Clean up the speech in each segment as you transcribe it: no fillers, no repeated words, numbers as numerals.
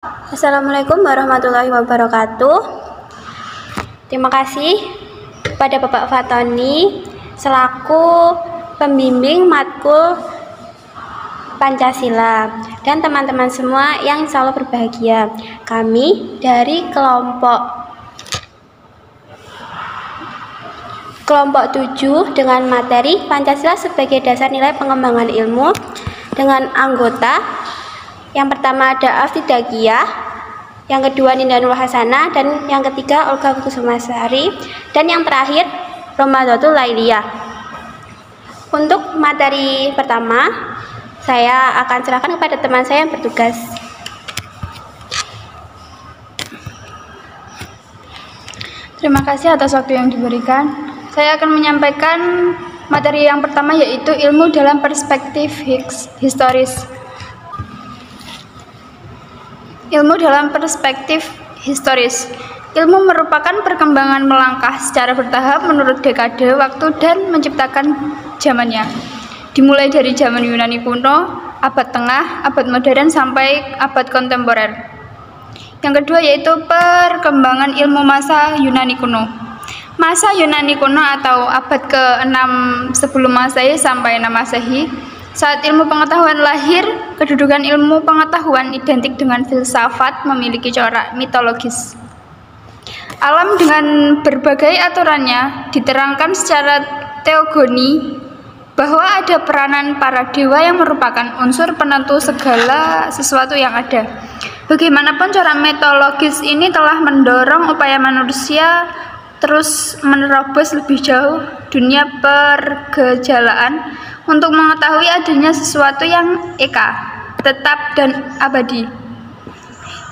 Assalamualaikum warahmatullahi wabarakatuh. Terima kasih kepada Bapak Fatoni selaku pembimbing matkul Pancasila dan teman-teman semua yang insya Allah berbahagia. Kami dari kelompok 7 dengan materi Pancasila sebagai dasar nilai pengembangan ilmu dengan anggota yang pertama ada Aftidakia, yang kedua Ninda Nur Hasanah, dan yang ketiga Olga Kusumasari, dan yang terakhir Romadatul Lailiyah. Untuk materi pertama, saya akan serahkan kepada teman saya yang bertugas. Terima kasih atas waktu yang diberikan. Saya akan menyampaikan materi yang pertama, yaitu ilmu dalam perspektif historis. Ilmu dalam perspektif historis. Ilmu merupakan perkembangan melangkah secara bertahap menurut dekade waktu dan menciptakan zamannya. Dimulai dari zaman Yunani kuno, abad tengah, abad modern, sampai abad kontemporer. Yang kedua yaitu perkembangan ilmu masa Yunani kuno. Masa Yunani kuno atau abad ke-6 sebelum Masehi sampai 6 Masehi. Saat ilmu pengetahuan lahir, kedudukan ilmu pengetahuan identik dengan filsafat, memiliki corak mitologis. Alam dengan berbagai aturannya diterangkan secara teogoni bahwa ada peranan para dewa yang merupakan unsur penentu segala sesuatu yang ada. Bagaimanapun corak mitologis ini telah mendorong upaya manusia terus menerobos lebih jauh dunia pergejalaan untuk mengetahui adanya sesuatu yang eka, tetap dan abadi,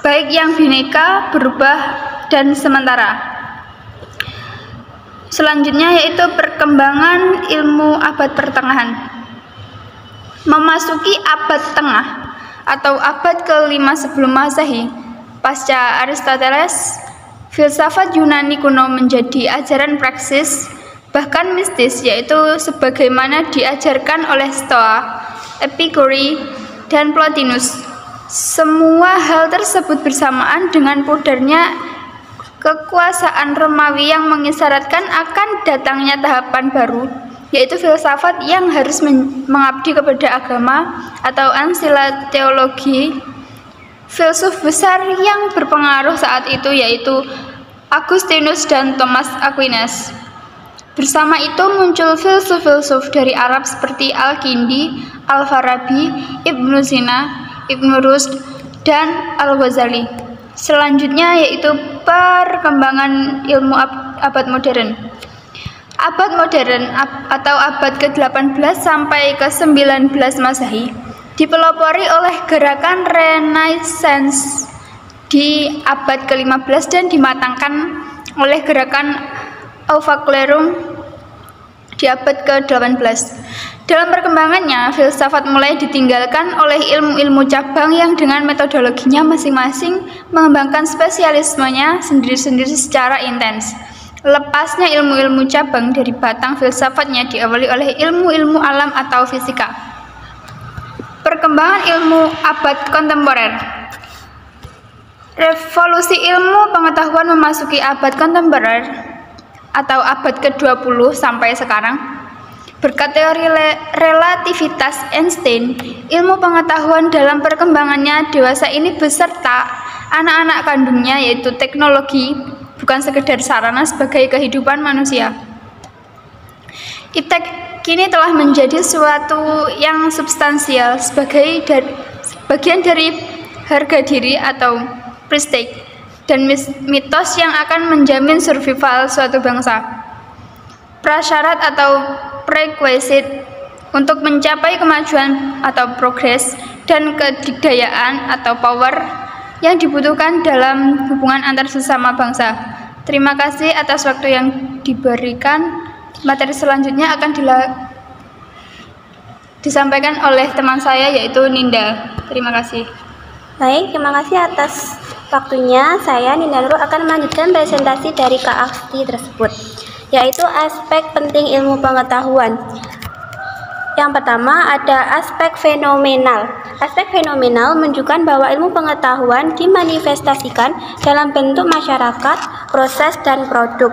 baik yang bineka, berubah, dan sementara. Selanjutnya yaitu perkembangan ilmu abad pertengahan. Memasuki abad tengah atau abad ke-5 sebelum Masehi, pasca Aristoteles, filsafat Yunani kuno menjadi ajaran praksis bahkan mistis, yaitu sebagaimana diajarkan oleh Stoa, Epikuri, dan Plotinus. Semua hal tersebut bersamaan dengan pudarnya kekuasaan Romawi yang mengisyaratkan akan datangnya tahapan baru, yaitu filsafat yang harus mengabdi kepada agama atau ancilla teologi. Filsuf besar yang berpengaruh saat itu yaitu Agustinus dan Thomas Aquinas. Bersama itu muncul filsuf-filsuf dari Arab seperti Al-Kindi, Al-Farabi, Ibnu Sina, Ibnu Rushd, dan Al-Ghazali. Selanjutnya yaitu perkembangan ilmu abad modern. Abad modern atau abad ke-18 sampai ke-19 Masehi dipelopori oleh gerakan Renaissance di abad ke-15 dan dimatangkan oleh gerakan Aufklärung di abad ke-18. Dalam perkembangannya, filsafat mulai ditinggalkan oleh ilmu-ilmu cabang yang dengan metodologinya masing-masing mengembangkan spesialismenya sendiri-sendiri secara intens. Lepasnya ilmu-ilmu cabang dari batang filsafatnya diawali oleh ilmu-ilmu alam atau fisika. Perkembangan ilmu abad kontemporer. Revolusi ilmu pengetahuan memasuki abad kontemporer atau abad ke-20 sampai sekarang. Berkat teori relativitas Einstein, ilmu pengetahuan dalam perkembangannya dewasa ini beserta anak-anak kandungnya yaitu teknologi bukan sekedar sarana sebagai kehidupan manusia. Iptek kini telah menjadi suatu yang substansial sebagai bagian dari harga diri atau prestige dan mitos yang akan menjamin survival suatu bangsa. Prasyarat atau prerequisite untuk mencapai kemajuan atau progres dan kedikdayaan atau power yang dibutuhkan dalam hubungan antar sesama bangsa. Terima kasih atas waktu yang diberikan. Materi selanjutnya akan disampaikan oleh teman saya yaitu Ninda. Terima kasih. Baik, terima kasih atas waktunya. Saya Ninda Nur akan melanjutkan presentasi dari Kak Aksti tersebut, yaitu aspek penting ilmu pengetahuan. Yang pertama ada aspek fenomenal. Aspek fenomenal menunjukkan bahwa ilmu pengetahuan dimanifestasikan dalam bentuk masyarakat, proses, dan produk.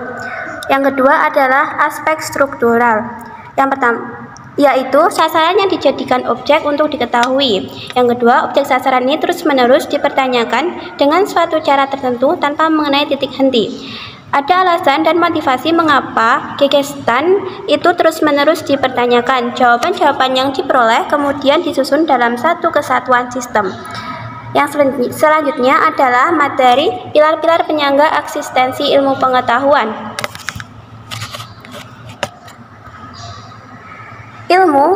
Yang kedua adalah aspek struktural. Yang pertama yaitu sasaran yang dijadikan objek untuk diketahui. Yang kedua, objek sasaran ini terus-menerus dipertanyakan dengan suatu cara tertentu tanpa mengenai titik henti. Ada alasan dan motivasi mengapa gagasan itu terus-menerus dipertanyakan. Jawaban-jawaban yang diperoleh kemudian disusun dalam satu kesatuan sistem. Yang selanjutnya adalah materi, pilar-pilar penyangga eksistensi ilmu pengetahuan. Ilmu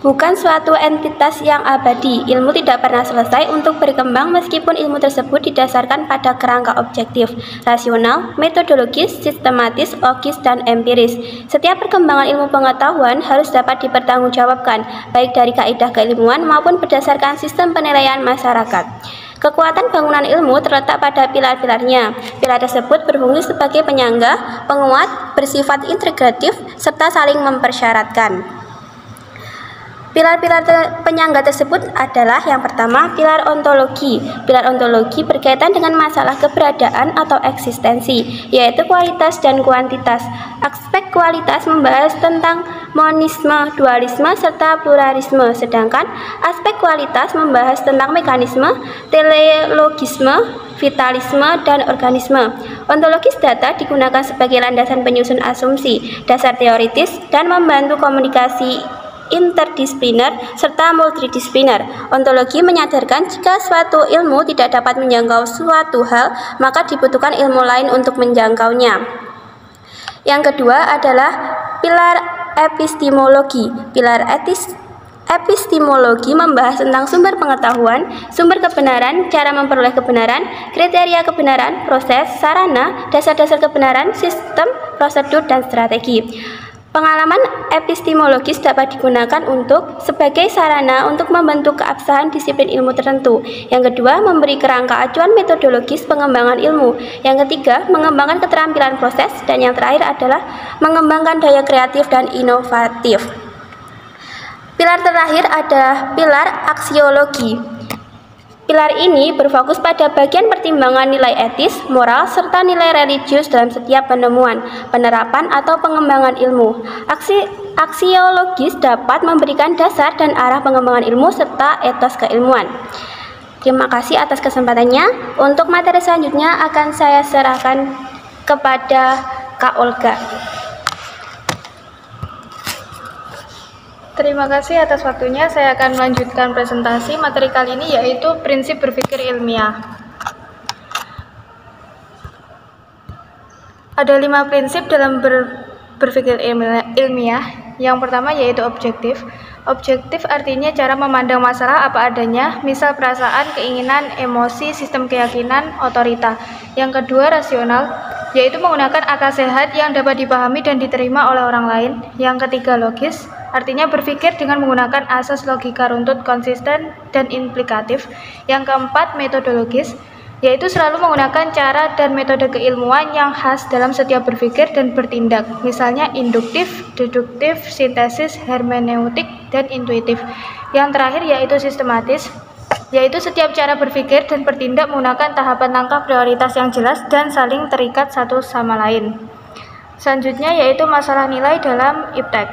bukan suatu entitas yang abadi. Ilmu tidak pernah selesai untuk berkembang meskipun ilmu tersebut didasarkan pada kerangka objektif, rasional, metodologis, sistematis, logis, dan empiris. Setiap perkembangan ilmu pengetahuan harus dapat dipertanggungjawabkan, baik dari kaidah keilmuan maupun berdasarkan sistem penilaian masyarakat. Kekuatan bangunan ilmu terletak pada pilar-pilarnya. Pilar tersebut berfungsi sebagai penyangga, penguat, bersifat integratif, serta saling mempersyaratkan. Pilar-pilar penyangga tersebut adalah yang pertama, pilar ontologi. Pilar ontologi berkaitan dengan masalah keberadaan atau eksistensi, yaitu kualitas dan kuantitas. Aspek kualitas membahas tentang monisme, dualisme, serta pluralisme, sedangkan aspek kualitas membahas tentang mekanisme, teleologisme, vitalisme, dan organisme. Ontologis data digunakan sebagai landasan penyusun asumsi, dasar teoritis, dan membantu komunikasi interdisipliner serta multidisipliner. Ontologi menyadarkan jika suatu ilmu tidak dapat menjangkau suatu hal, maka dibutuhkan ilmu lain untuk menjangkaunya. Yang kedua adalah pilar epistemologi. Pilar epistemologi membahas tentang sumber pengetahuan, sumber kebenaran, cara memperoleh kebenaran, kriteria kebenaran, proses, sarana, dasar-dasar kebenaran, sistem, prosedur, dan strategi. Pengalaman epistemologis dapat digunakan sebagai sarana untuk membentuk keabsahan disiplin ilmu tertentu. Yang kedua, memberi kerangka acuan metodologis pengembangan ilmu. Yang ketiga, mengembangkan keterampilan proses. Dan yang terakhir adalah mengembangkan daya kreatif dan inovatif. Pilar terakhir ada pilar aksiologi. Pilar ini berfokus pada bagian pertimbangan nilai etis, moral, serta nilai religius dalam setiap penemuan, penerapan, atau pengembangan ilmu. Aksiologis dapat memberikan dasar dan arah pengembangan ilmu serta etos keilmuan. Terima kasih atas kesempatannya. Untuk materi selanjutnya akan saya serahkan kepada Kak Olga. Terima kasih atas waktunya. Saya akan melanjutkan presentasi materi kali ini, yaitu prinsip berpikir ilmiah. Ada 5 prinsip dalam berpikir ilmiah. Yang pertama yaitu objektif. Objektif artinya cara memandang masalah apa adanya, misal perasaan, keinginan, emosi, sistem keyakinan, otorita. Yang kedua rasional, yaitu menggunakan akal sehat yang dapat dipahami dan diterima oleh orang lain. Yang ketiga logis, artinya berpikir dengan menggunakan asas logika runtut, konsisten, dan implikatif. Yang keempat metodologis, yaitu selalu menggunakan cara dan metode keilmuan yang khas dalam setiap berpikir dan bertindak, misalnya induktif, deduktif, sintesis, hermeneutik, dan intuitif. Yang terakhir yaitu sistematis, yaitu setiap cara berpikir dan bertindak menggunakan tahapan langkah prioritas yang jelas dan saling terikat satu sama lain. Selanjutnya yaitu masalah nilai dalam iptek.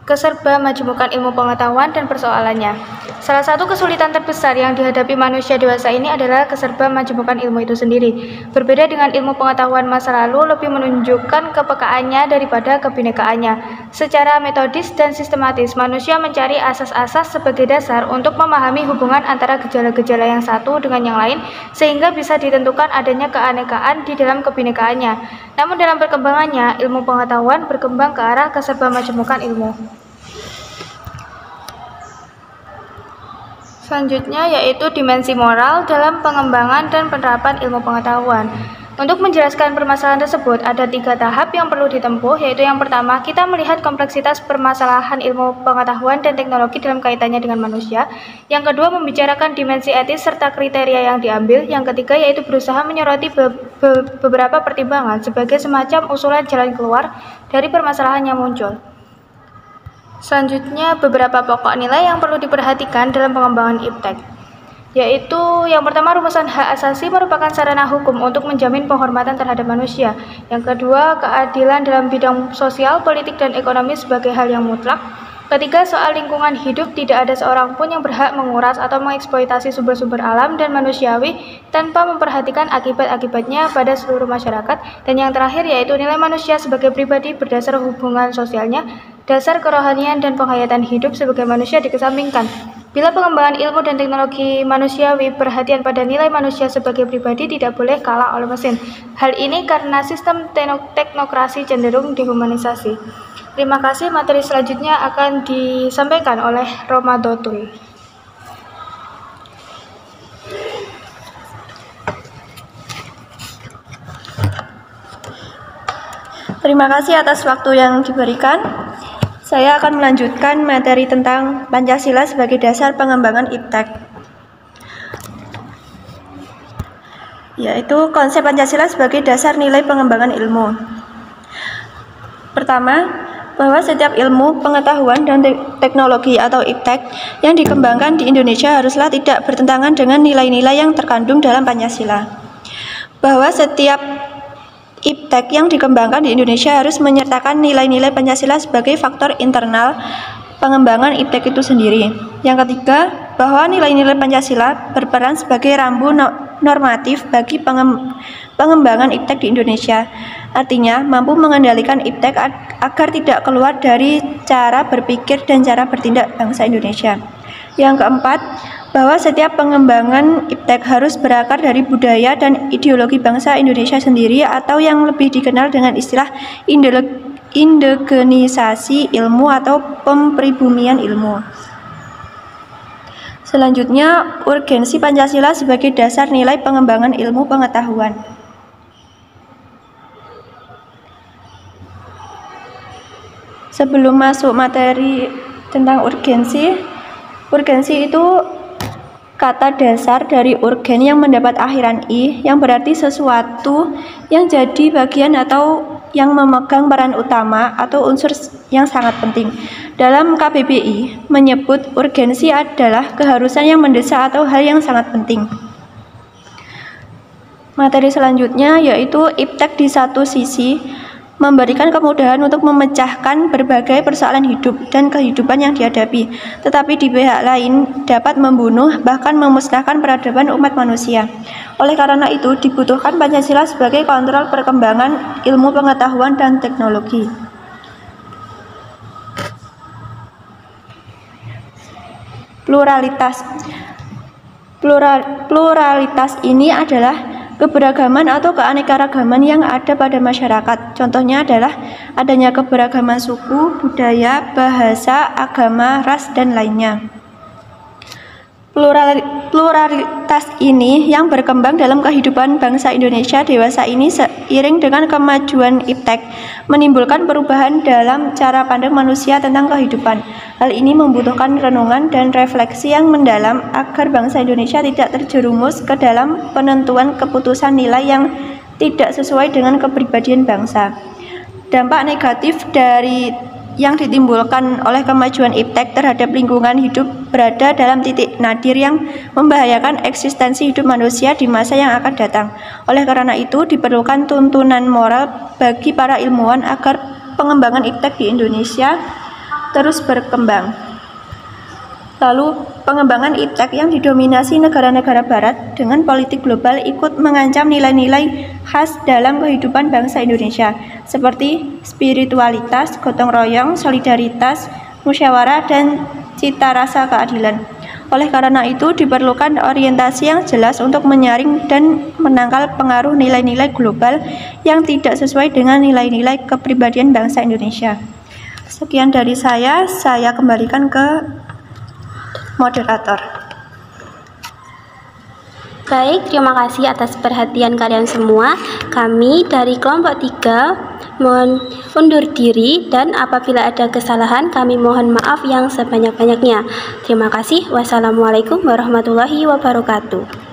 Keserba-majmukan ilmu pengetahuan dan persoalannya. Salah satu kesulitan terbesar yang dihadapi manusia dewasa ini adalah keserba-majmukan ilmu itu sendiri. Berbeda dengan ilmu pengetahuan masa lalu, lebih menunjukkan kepekaannya daripada kebinekaannya. Secara metodis dan sistematis, manusia mencari asas-asas sebagai dasar untuk memahami hubungan antara gejala-gejala yang satu dengan yang lain, sehingga bisa ditentukan adanya keanekaan di dalam kebinekaannya. Namun dalam perkembangannya, ilmu pengetahuan berkembang ke arah keserba-majmukan ilmu. Selanjutnya yaitu dimensi moral dalam pengembangan dan penerapan ilmu pengetahuan. Untuk menjelaskan permasalahan tersebut, ada 3 tahap yang perlu ditempuh, yaitu yang pertama, kita melihat kompleksitas permasalahan ilmu pengetahuan dan teknologi dalam kaitannya dengan manusia. Yang kedua, membicarakan dimensi etis serta kriteria yang diambil. Yang ketiga, yaitu berusaha menyoroti beberapa pertimbangan sebagai semacam usulan jalan keluar dari permasalahan yang muncul. Selanjutnya, beberapa pokok nilai yang perlu diperhatikan dalam pengembangan iptek, yaitu yang pertama, rumusan hak asasi merupakan sarana hukum untuk menjamin penghormatan terhadap manusia. Yang kedua, keadilan dalam bidang sosial, politik, dan ekonomi sebagai hal yang mutlak. Ketiga, soal lingkungan hidup, tidak ada seorang pun yang berhak menguras atau mengeksploitasi sumber-sumber alam dan manusiawi tanpa memperhatikan akibat-akibatnya pada seluruh masyarakat. Dan yang terakhir yaitu nilai manusia sebagai pribadi berdasar hubungan sosialnya, dasar kerohanian dan penghayatan hidup sebagai manusia dikesampingkan. Bila pengembangan ilmu dan teknologi manusiawi, perhatian pada nilai manusia sebagai pribadi tidak boleh kalah oleh mesin. Hal ini karena sistem teknokrasi cenderung dehumanisasi. Terima kasih. Materi selanjutnya akan disampaikan oleh Romadotul. Terima kasih atas waktu yang diberikan. Saya akan melanjutkan materi tentang Pancasila sebagai dasar pengembangan iptek, yaitu konsep Pancasila sebagai dasar nilai pengembangan ilmu. Pertama, bahwa setiap ilmu, pengetahuan, dan teknologi atau iptek yang dikembangkan di Indonesia haruslah tidak bertentangan dengan nilai-nilai yang terkandung dalam Pancasila. Bahwa setiap iptek yang dikembangkan di Indonesia harus menyertakan nilai-nilai Pancasila sebagai faktor internal pengembangan iptek itu sendiri. Yang ketiga, bahwa nilai-nilai Pancasila berperan sebagai rambu normatif bagi pengembangan iptek di Indonesia. Artinya, mampu mengendalikan iptek agar tidak keluar dari cara berpikir dan cara bertindak bangsa Indonesia. Yang keempat, bahwa setiap pengembangan iptek harus berakar dari budaya dan ideologi bangsa Indonesia sendiri, atau yang lebih dikenal dengan istilah indigenisasi ilmu atau pempribumian ilmu. Selanjutnya, urgensi Pancasila sebagai dasar nilai pengembangan ilmu pengetahuan. Sebelum masuk materi tentang urgensi itu kata dasar dari urgen yang mendapat akhiran i, yang berarti sesuatu yang jadi bagian atau yang memegang peran utama atau unsur yang sangat penting. Dalam KBBI menyebut urgensi adalah keharusan yang mendesak atau hal yang sangat penting. Materi selanjutnya yaitu iptek di satu sisi memberikan kemudahan untuk memecahkan berbagai persoalan hidup dan kehidupan yang dihadapi, tetapi di pihak lain dapat membunuh bahkan memusnahkan peradaban umat manusia. Oleh karena itu dibutuhkan Pancasila sebagai kontrol perkembangan ilmu pengetahuan dan teknologi. Pluralitas ini adalah keberagaman atau keanekaragaman yang ada pada masyarakat. Contohnya adalah adanya keberagaman suku, budaya, bahasa, agama, ras, dan lainnya. Pluralitas ini yang berkembang dalam kehidupan bangsa Indonesia dewasa ini seiring dengan kemajuan iptek menimbulkan perubahan dalam cara pandang manusia tentang kehidupan. Hal ini membutuhkan renungan dan refleksi yang mendalam agar bangsa Indonesia tidak terjerumus ke dalam penentuan keputusan nilai yang tidak sesuai dengan kepribadian bangsa. Dampak negatif dari yang ditimbulkan oleh kemajuan iptek terhadap lingkungan hidup berada dalam titik nadir yang membahayakan eksistensi hidup manusia di masa yang akan datang. Oleh karena itu diperlukan tuntunan moral bagi para ilmuwan agar pengembangan iptek di Indonesia terus berkembang. Lalu, pengembangan iptek yang didominasi negara-negara barat dengan politik global ikut mengancam nilai-nilai khas dalam kehidupan bangsa Indonesia, seperti spiritualitas, gotong royong, solidaritas, musyawarah, dan cita rasa keadilan. Oleh karena itu, diperlukan orientasi yang jelas untuk menyaring dan menangkal pengaruh nilai-nilai global yang tidak sesuai dengan nilai-nilai kepribadian bangsa Indonesia. Sekian dari saya kembalikan ke moderator. Baik, terima kasih atas perhatian kalian semua. Kami dari kelompok 3 mohon undur diri, dan apabila ada kesalahan kami mohon maaf yang sebanyak-banyaknya. Terima kasih. Wassalamualaikum warahmatullahi wabarakatuh.